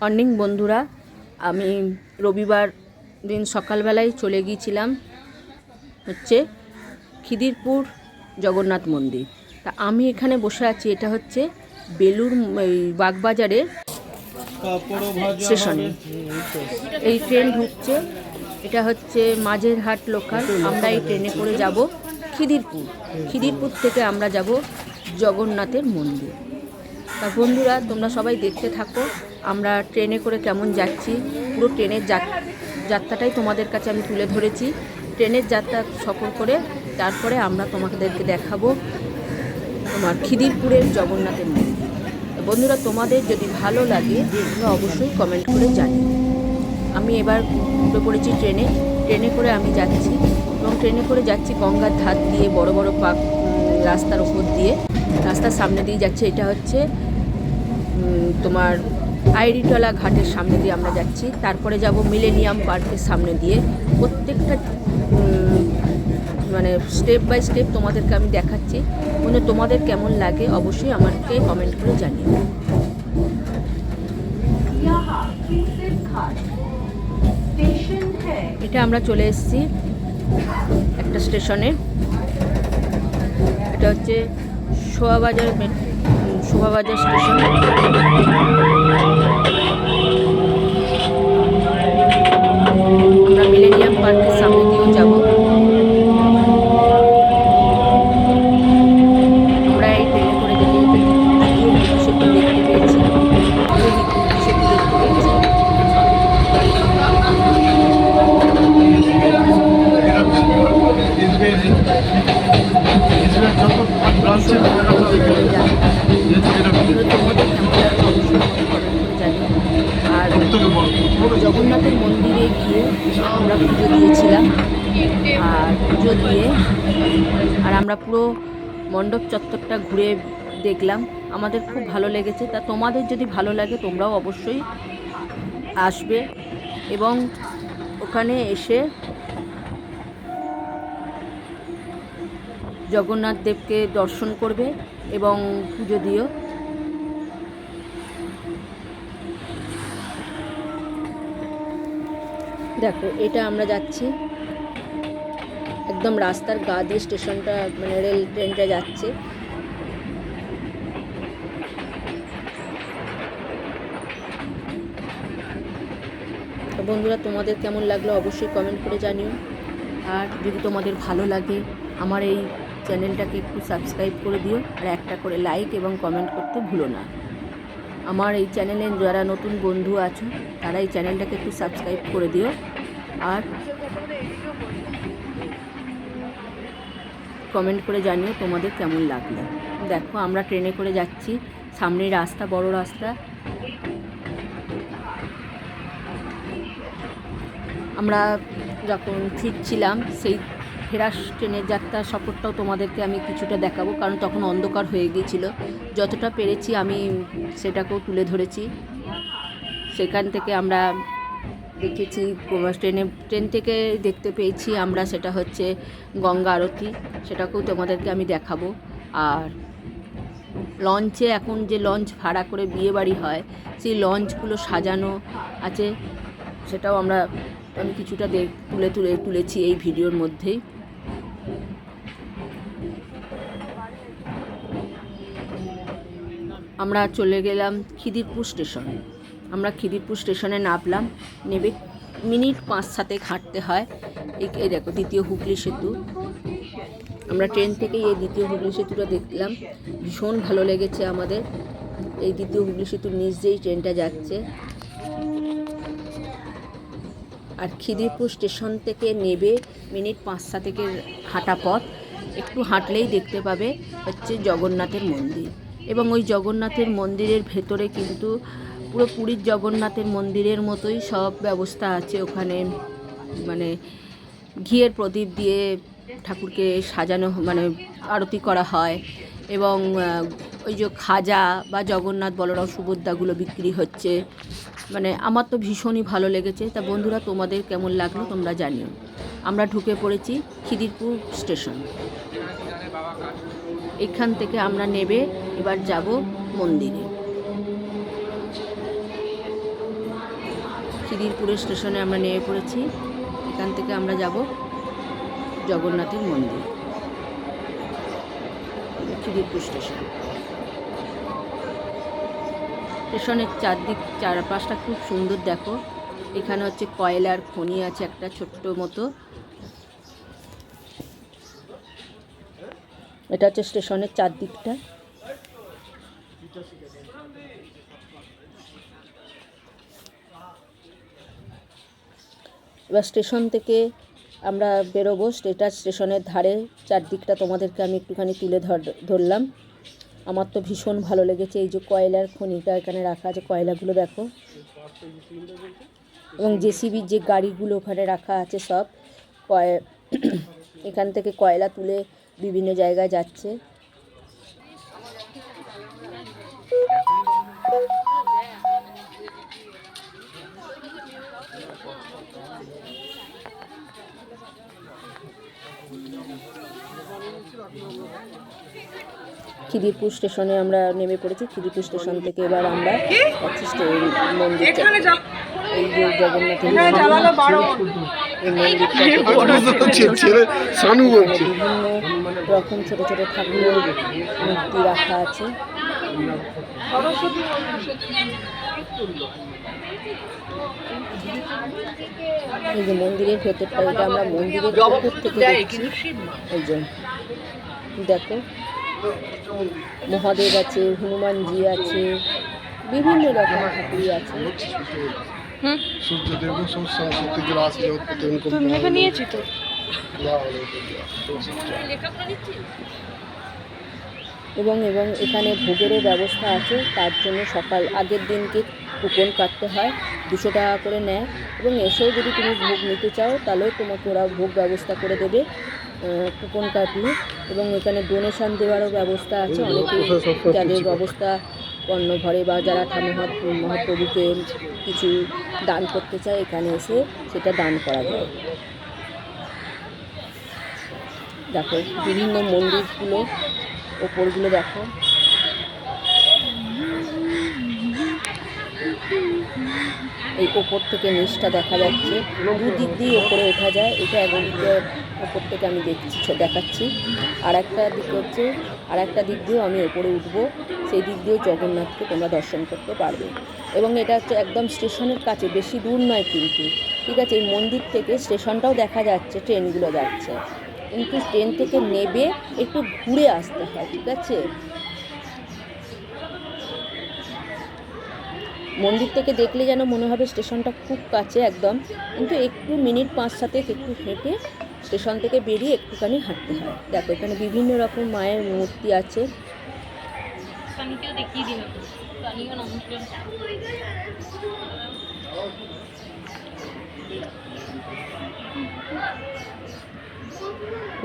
Morning বন্ধুরা, আমি রবিবার দিন সকালবেলায় চলে গিয়েছিলাম হচ্ছে খিদিরপুর জগন্নাথ মন্দির। তা আমি এখানে বসে আছি, এটা হচ্ছে বেলুর বাগবাজারের স্টেশনে। এই ট্রেন ঢুকছে, এটা হচ্ছে মাঝেরহাট লোকাল। আমরা এই ট্রেনে করে যাব খিদিরপুর। খিদিরপুর থেকে আমরা যাব জগন্নাথের মন্দির। তা বন্ধুরা, তোমরা সবাই দেখতে থাকো আমরা ট্রেনে করে কেমন যাচ্ছি। পুরো ট্রেনের যাত্রাটাই তোমাদের কাছে আমি তুলে ধরেছি। ট্রেনের যাত্রা সফর করে তারপরে আমরা তোমাদেরকে দেখাবো তোমার খিদিরপুরের জগন্নাথের মন্দির। বন্ধুরা, তোমাদের যদি ভালো লাগে তোমরা অবশ্যই কমেন্ট করে জানিও। আমি এবার উঠে পড়েছি ট্রেনে করে আমি যাচ্ছি, এবং ট্রেনে করে যাচ্ছি গঙ্গার ধার দিয়ে, বড় বড় রাস্তার ওপর দিয়ে, রাস্তার সামনে দিয়ে যাচ্ছে। এটা হচ্ছে তোমার আইরিটলা ঘাটের সামনে দিয়ে আমরা যাচ্ছি। তারপরে যাব মিলেনিয়াম পার্কের সামনে দিয়ে। প্রত্যেকটা মানে স্টেপ বাই স্টেপ তোমাদেরকে আমি দেখাচ্ছি। মানে তোমাদের কেমন লাগে অবশ্যই আমাকে কমেন্ট করে জানিও। এটা আমরা চলে এসেছি একটা স্টেশনে। এটা হচ্ছে শোভাবাজার স্টেশন। আমরা মিলেনিয়াম পার্কের সামনে দিয়েও যাব। আমরা এই ট্রেনে করে যেতে যেতে সেতু দেখতে পেয়েছি, সেতু দেখতে পেয়েছি। আর জগন্নাথের মন্দিরে গিয়ে আমরা পুজো দিয়েছিলাম, আর পুজো দিয়ে আমরা পুরো মণ্ডপ চত্বরটা ঘুরে দেখলাম। আমাদের খুব ভালো লেগেছে। তা তোমাদের যদি ভালো লাগে তোমরাও অবশ্যই আসবে এবং ওখানে এসে জগন্নাথ দেবকে দর্শন করবে এবং পুজো দিও। দেখো, এটা আমরা যাচ্ছি একদম রাস্তার গা দিয়ে, স্টেশনটা মানে রেল ট্রেনটা যাচ্ছে। বন্ধুরা, তোমাদের কেমন লাগলো অবশ্যই কমেন্ট করে জানিও। আর যদি তোমাদের ভালো লাগে আমার এই চ্যানেলটাকে একটু সাবস্ক্রাইব করে দিও, আর একটা করে লাইক এবং কমেন্ট করতে ভুলো না। আমার এই চ্যানেলে যারা নতুন বন্ধু আছো তারা এই চ্যানেলটাকে একটু সাবস্ক্রাইব করে দিও, আর কমেন্ট করে জানিও তোমাদের কেমন লাগলো। দেখো, আমরা ট্রেনে করে যাচ্ছি, সামনের রাস্তা বড় রাস্তা। আমরা যখন ফিরছিলাম সেই ফেরার ট্রেনের যাত্রা সফরটাও তোমাদেরকে আমি কিছুটা দেখাবো, কারণ তখন অন্ধকার হয়ে গিয়েছিল। যতটা পেরেছি আমি সেটাকেও তুলে ধরেছি। সেখান থেকে আমরা দেখেছি, ট্রেন থেকে দেখতে পেয়েছি আমরা, সেটা হচ্ছে গঙ্গা আরতি, সেটাকেও তোমাদেরকে আমি দেখাবো। আর লঞ্চে এখন যে লঞ্চ ভাড়া করে বিয়েবাড়ি হয়, সেই লঞ্চগুলো সাজানো আছে, সেটাও আমি কিছুটা তুলেছি এই ভিডিওর মধ্যেই। আমরা চলে গেলাম খিদিরপুর স্টেশনে। আমরা খিদিরপুর স্টেশনে নামলাম, নেবে মিনিট 5-7 হাঁটতে হয়। এই দেখো দ্বিতীয় হুগলি সেতু। আমরা ট্রেন থেকেই এই দ্বিতীয় হুগলি সেতুটা দেখলাম, ভীষণ ভালো লেগেছে আমাদের। এই দ্বিতীয় হুগলি সেতুর নিচ দিয়েই ট্রেনটা যাচ্ছে। আর খিদিরপুর স্টেশন থেকে নেবে মিনিট 5-7 হাঁটা পথ। একটু হাঁটলেই দেখতে পাবে হচ্ছে জগন্নাথের মন্দির, এবং ওই জগন্নাথের মন্দিরের ভেতরে কিন্তু পুরো পুরীর জগন্নাথের মন্দিরের মতোই সব ব্যবস্থা আছে ওখানে। মানে ঘিয়ের প্রদীপ দিয়ে ঠাকুরকে সাজানো, মানে আরতি করা হয়, এবং ওই যে খাজা বা জগন্নাথ বলরাম সুভদ্রাগুলো বিক্রি হচ্ছে। মানে আমার তো ভীষণই ভালো লেগেছে। তা বন্ধুরা, তোমাদের কেমন লাগলো তোমরা জানিও। আমরা ঢুকে পড়েছি খিদিরপুর স্টেশন। এখান থেকে আমরা নেবে এবার যাব মন্দিরে। খিদিরপুরের স্টেশনে আমরা নেমে পড়েছি। এখান থেকে আমরা যাব জগন্নাথের মন্দির। খিদিরপুর স্টেশন। স্টেশনের চারপাশটা খুব সুন্দর। দেখো, এখানে হচ্ছে কয়লার খনি আছে একটা ছোট্ট মতো। এটা হচ্ছে স্টেশনের চারদিকটা। এবার স্টেশন থেকে আমরা বেরোবো। স্টেশনের ধারে চারদিকটা তোমাদেরকে আমি একটুখানি তুলে ধরলাম। আমার তো ভীষণ ভালো লেগেছে। এই যে কয়লার খনিটা এখানে রাখা আছে, কয়লাগুলো দেখো, এবং জেসিবির যে গাড়িগুলো ওখানে রাখা আছে সব এখান থেকে কয়লা তুলে বিভিন্ন জায়গায় যাচ্ছে। খিদিরপুর স্টেশনে আমরা নেমে পড়েছি। খিদিরপুর স্টেশন থেকে এবার আমরা যাচ্ছি মন্দির। এই যে জগন্নাথের বিভিন্ন রকম ছোট ছোট ঠাকুরের মূর্তি রাখা আছে। এই যে মন্দিরের ভেতরটা, এটা আমরা মন্দিরের ভেতর থেকে দেখছি। এই যে দেখো, মহাদেব আছে, হনুমানজি আছে, বিভিন্ন রকম ঠাকুরই আছে। এবং এখানে ভোগেরও ব্যবস্থা আছে। তার জন্য আগের দিনকে কুপন কাটতে হয়, 200 টাকা করে নেয়। এবং এসেও যদি তুমি ভোগ নিতে চাও তাহলেও তোমাকে ওরা ভোগ ব্যবস্থা করে দেবে কুপন কাটলে। এবং এখানে ডোনেশান দেওয়ারও ব্যবস্থা আছে। অনেকে যাদের অবস্থা অন্য ঘরে বা যারা মহাপ্রভুকে কিছু দান করতে চায়, এখানে এসে সেটা দান করা যায়। দেখো বিভিন্ন মন্দিরগুলো, ওপরগুলো দেখো। এই ওপর থেকে নিচটা দেখা যাচ্ছে, দুদিক দিয়ে ওপরে ওঠা যায়। এটা একদিকে ওপর থেকে আমি দেখাচ্ছি। আর একটা দিক দিয়েও আমি ওপরে উঠবো, সেই দিক দিয়েও জগন্নাথকে তোমরা দর্শন করতে পারবে। এবং এটা হচ্ছে একদম স্টেশনের কাছে, বেশি দূর নয় কিন্তু, ঠিক আছে। এই মন্দির থেকে স্টেশনটাও দেখা যাচ্ছে, ট্রেনগুলো যাচ্ছে, কিন্তু ট্রেন থেকে নেবে একটু ঘুরে আসতে হয়, ঠিক আছে। মন্দির থেকে দেখলে যেন মনে হবে স্টেশনটা খুব কাছে একদম, কিন্তু একটু মিনিট 5-7 একটু হেঁটে স্টেশন থেকে বেরিয়ে একটুখানি হাঁটতে হয়। দেখো এখানে বিভিন্ন রকম মায়ের মূর্তি আছে।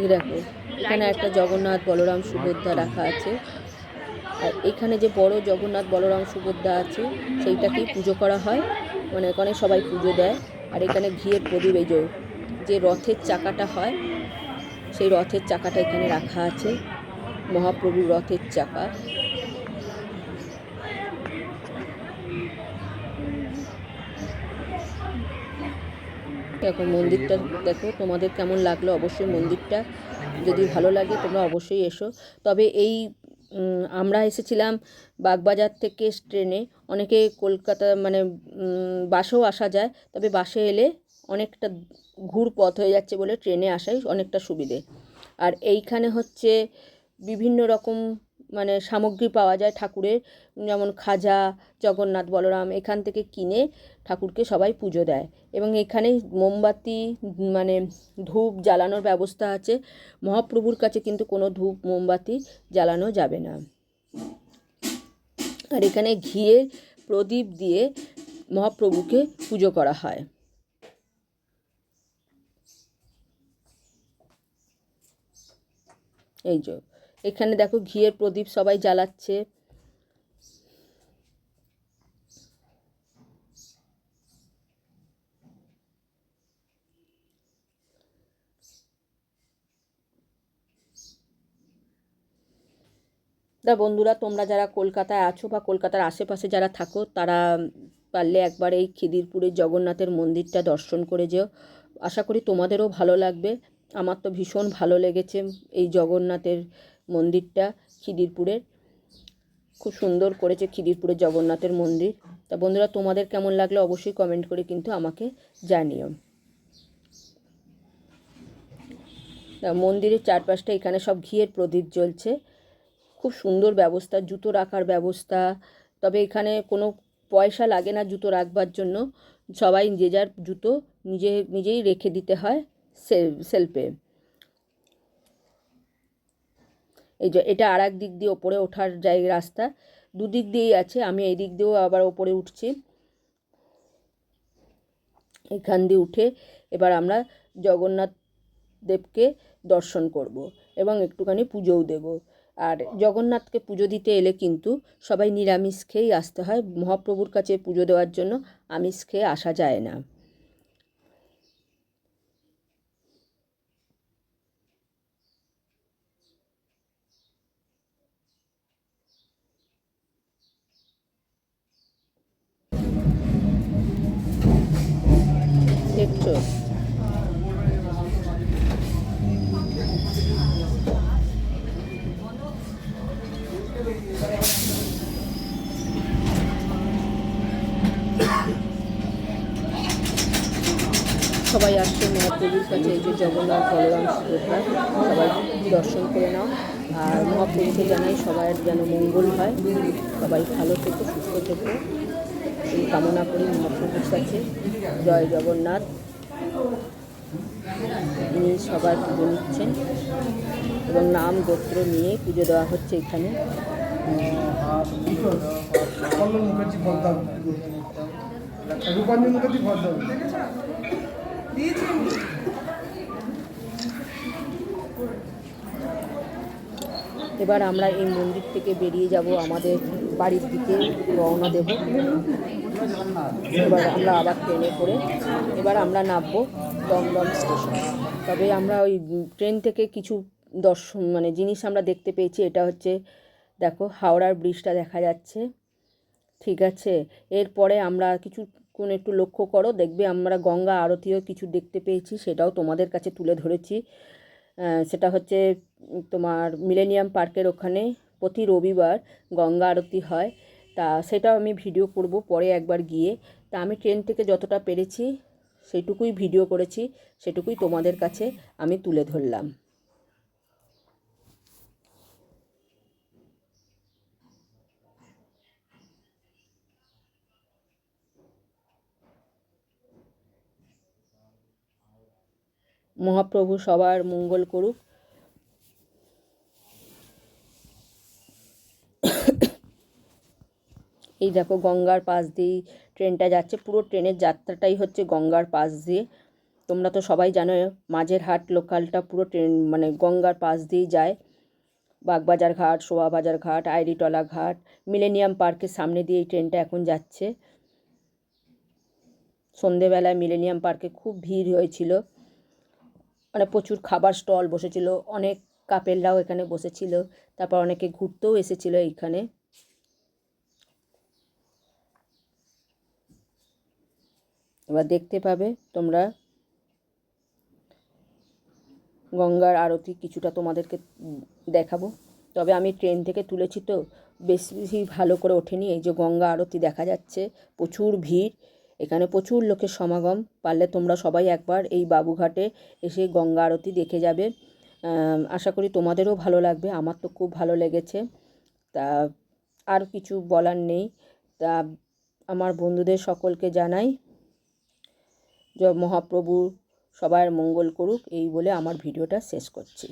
এই দেখো, এখানে একটা জগন্নাথ, বলরাম, সুভদ্রা রাখা আছে। আর এখানে যে বড় জগন্নাথ, বলরাম, সুভদ্রা আছে, সেইটাকেই পুজো করা হয়। মানে এখানে সবাই পুজো দেয়। আর এখানে ঘিয়ের প্রদীপ, এই যে রথের চাকাটা হয়, সেই রথের চাকাটা এখানে রাখা আছে, মহাপ্রভুর রথের চাকা। দেখো মন্দিরটা দেখো, তোমাদের কেমন লাগলো অবশ্যই। মন্দিরটা যদি ভালো লাগে তোমরা অবশ্যই এসো। তবে আমরা এসেছিলাম বাগবাজার থেকে ট্রেনে। অনেকে কলকাতা মানে বাসেও আসা যায়, তবে বাসে এলে অনেকটা ঘুর পথ হয়ে যাচ্ছে বলে ট্রেনে আসাই অনেকটা সুবিধে। আর এইখানে হচ্ছে বিভিন্ন রকম মানে সামগ্রী পাওয়া যায় ঠাকুরের, যেমন খাজা, জগন্নাথ, বলরাম, এখান থেকে কিনে ঠাকুরকে সবাই পুজো দেয়। এবং এখানে মোমবাতি মানে ধূপ জ্বালানোর ব্যবস্থা আছে। মহাপ্রভুর কাছে কিন্তু কোনো ধূপ মোমবাতি জ্বালানো যাবে না। আর এখানে ঘিয়ে প্রদীপ দিয়ে মহাপ্রভুকে পুজো করা হয়। এই যে এখানে দেখো ঘিয়ের প্রদীপ সবাই জ্বালাচ্ছে। বন্ধুরা, তোমরা যারা কলকাতায় আছো বা কলকাতার আশেপাশে যারা থাকো, তারা পারলে একবার এই খিদিরপুরের জগন্নাথের মন্দিরটা দর্শন করে যেও। আশা করি তোমাদেরও ভালো লাগবে। আমার তো ভীষণ ভালো লেগেছে এই জগন্নাথের মন্দিরটা খিদিরপুরের। খুব সুন্দর করেছে খিদিরপুরের জগন্নাথের মন্দির। তা বন্ধুরা, তোমাদের কেমন লাগলো অবশ্যই কমেন্ট করে কিন্তু আমাকে জানিও। মন্দিরের চারপাশটা এখানে সব ঘিয়ের প্রদীপ জ্বলছে। খুব সুন্দর ব্যবস্থা, জুতো রাখার ব্যবস্থা। তবে এখানে কোনো পয়সা লাগে না জুতো রাখবার জন্য। সবাই যে যার জুতো নিজেই রেখে দিতে হয় সেলফে। এই যে এটা আর এক দিক দিয়ে ওপরে ওঠার রাস্তা, দুদিক দিয়েই আছে। আমি এই দিক দিয়েও আবার ওপরে উঠছি। এখান দিয়ে উঠে এবার আমরা জগন্নাথ দেবকে দর্শন করব এবং একটুখানি পুজোও দেব। আর জগন্নাথকে পুজো দিতে এলে কিন্তু সবাই নিরামিষ খেয়েই আসতে হয়। মহাপ্রভুর কাছে পুজো দেওয়ার জন্য আমিষ খেয়ে আসা যায় না। দেখছো, সবাই আসছে মহাপ্রভুর কাছে। এই যে জগন্নাথ, বলরাম, সুভদ্রা, সবাই দর্শন করে নাও। আর মহাপ্রভুকে জানাই সবার যেন মঙ্গল হয়, সবাই ভালো থেকো, সুস্থ থেকো, এই কামনা করি মহাপ্রভুর কাছে। জয় জগন্নাথ। তিনি সবার পুজো নিচ্ছেন এবং নাম গোত্র নিয়ে পুজো দেওয়া হচ্ছে এখানে। এবার আমরা এই মন্দির থেকে বেরিয়ে যাব, আমাদের বাড়ির দিকে রওনা দেব। এবার আমরা আবার ট্রেনে করে এবার আমরা নামবো দমদম স্টেশন। তবে আমরা ওই ট্রেন থেকে কিছু জিনিস আমরা দেখতে পেয়েছি। এটা হচ্ছে, দেখো, হাওড়ার ব্রিজটা দেখা যাচ্ছে, ঠিক আছে। এরপরে আমরা কিছুক্ষণ একটু লক্ষ্য করো, দেখবে আমরা গঙ্গা আরতিও কিছু দেখতে পেয়েছি, সেটাও তোমাদের কাছে তুলে ধরেছি। সেটা হচ্ছে তোমার মিলেনিয়াম পার্কের ওখানে প্রতি রবিবার গঙ্গা আরতি হয়। তা সেটাও আমি ভিডিও করব পরে একবার গিয়ে। তা আমি ট্রেন থেকে যতটা পেরেছি সেটুকুই ভিডিও করেছি, সেটুকুই তোমাদের কাছে আমি তুলে ধরলাম। মহাপ্রভু সবার মঙ্গল করুক। এই দেখো, গঙ্গার পাশ দিয়েই ট্রেনটা যাচ্ছে। পুরো ট্রেনের যাত্রাটাই হচ্ছে গঙ্গার পাশ দিয়ে। তোমরা তো সবাই জানো মাঝেরহাট লোকালটা পুরো ট্রেন গঙ্গার পাশ দিয়েই যায়। বাগবাজার ঘাট, শোভাবাজার ঘাট, আইরিটলা ঘাট, মিলেনিয়াম পার্কের সামনে দিয়ে এই ট্রেনটা এখন যাচ্ছে। সন্ধেবেলায় মিলেনিয়াম পার্কে খুব ভিড় হয়েছিল, প্রচুর খাবার স্টল বসেছিল, অনেক কাপেলরাও এখানে বসেছিল, তারপর অনেকে ঘুরতেও এসেছিল এইখানে। এবার দেখতে পাবে তোমরা গঙ্গার আরতি, কিছুটা তোমাদেরকে দেখাবো। তবে আমি ট্রেন থেকে তুলেছি তো বেশি ভালো করে ওঠেনি। এই যে গঙ্গা আরতি দেখা যাচ্ছে, প্রচুর ভিড়, এখানে প্রচুর লোকের সমাগম। পারলে তোমরা সবাই একবার এই বাবুঘাটে এসে গঙ্গা আরতি দেখে যাবে। আশা করি তোমাদেরও ভালো লাগবে, আমার তো খুব ভালো লেগেছে। তা আর কিছু বলার নেই। তা আমার বন্ধুদের সকলকে জানাই মহাপ্রভু সবার মঙ্গল করুক, এই বলে আমার ভিডিওটা শেষ করছি।